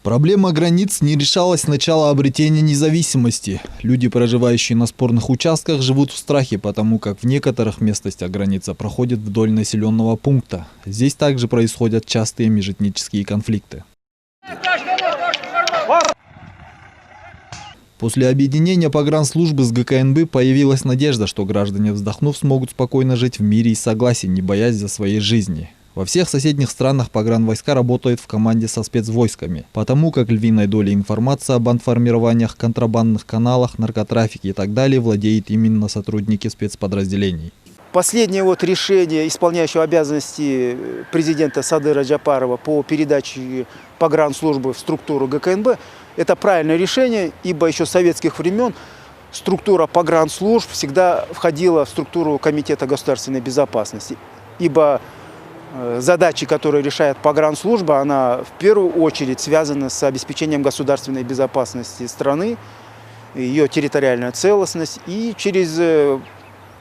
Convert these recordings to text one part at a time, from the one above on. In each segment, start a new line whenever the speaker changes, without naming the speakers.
Проблема границ не решалась с начала обретения независимости. Люди, проживающие на спорных участках, живут в страхе, потому как в некоторых местностях граница проходит вдоль населенного пункта. Здесь также происходят частые межэтнические конфликты. После объединения погранслужбы с ГКНБ появилась надежда, что граждане, вздохнув, смогут спокойно жить в мире и согласии, не боясь за своей жизни. Во всех соседних странах погранвойска работают в команде со спецвойсками, потому как львиной долей информации об бандформированиях, контрабандных каналах, наркотрафике и так далее владеют именно сотрудники спецподразделений.
Последнее решение исполняющего обязанности президента Садыра Джапарова по передаче погранслужбы в структуру ГКНБ – это правильное решение, ибо еще с советских времен структура погранслужб всегда входила в структуру Комитета государственной безопасности, ибо задачи, которые решает погранслужба, она в первую очередь связана с обеспечением государственной безопасности страны, ее территориальная целостность, и через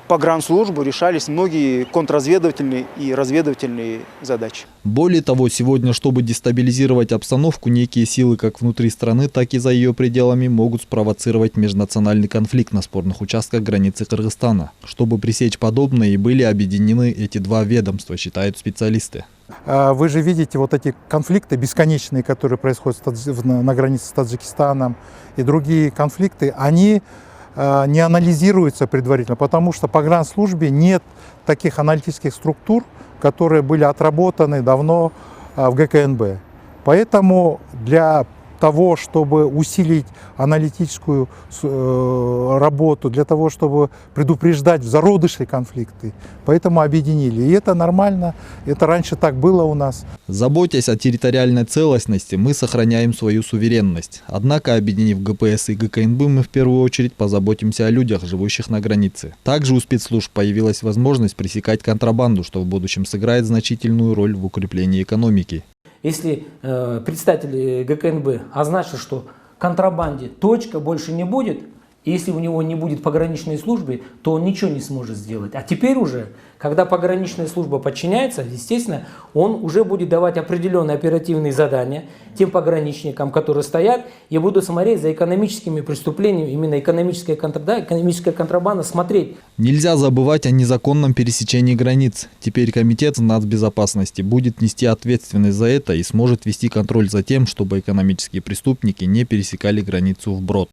погранслужбу решались многие контрразведывательные и разведывательные задачи.
Более того, сегодня, чтобы дестабилизировать обстановку, некие силы как внутри страны, так и за ее пределами могут спровоцировать межнациональный конфликт на спорных участках границы Кыргызстана. Чтобы пресечь подобное, и были объединены эти два ведомства, считают специалисты.
Вы же видите вот эти конфликты бесконечные, которые происходят на границе с Таджикистаном, и другие конфликты, они не анализируется предварительно, потому что в погранслужбе нет таких аналитических структур, которые были отработаны давно в ГКНБ. Поэтому для того, чтобы усилить аналитическую работу, для того, чтобы предупреждать зародыши конфликты, поэтому объединили. И это нормально, это раньше так было у нас.
Заботясь о территориальной целостности, мы сохраняем свою суверенность. Однако, объединив ГПС и ГКНБ, мы в первую очередь позаботимся о людях, живущих на границе. Также у спецслужб появилась возможность пресекать контрабанду, что в будущем сыграет значительную роль в укреплении экономики.
Если представитель ГКНБ означит, что контрабанде точка больше не будет, и если у него не будет пограничной службы, то он ничего не сможет сделать. А теперь уже, когда пограничная служба подчиняется, естественно, он уже будет давать определенные оперативные задания тем пограничникам, которые стоят, и будут смотреть за экономическими преступлениями, именно экономическая контрабанда, смотреть.
Нельзя забывать о незаконном пересечении границ. Теперь Комитет нацбезопасности будет нести ответственность за это и сможет вести контроль за тем, чтобы экономические преступники не пересекали границу вброд.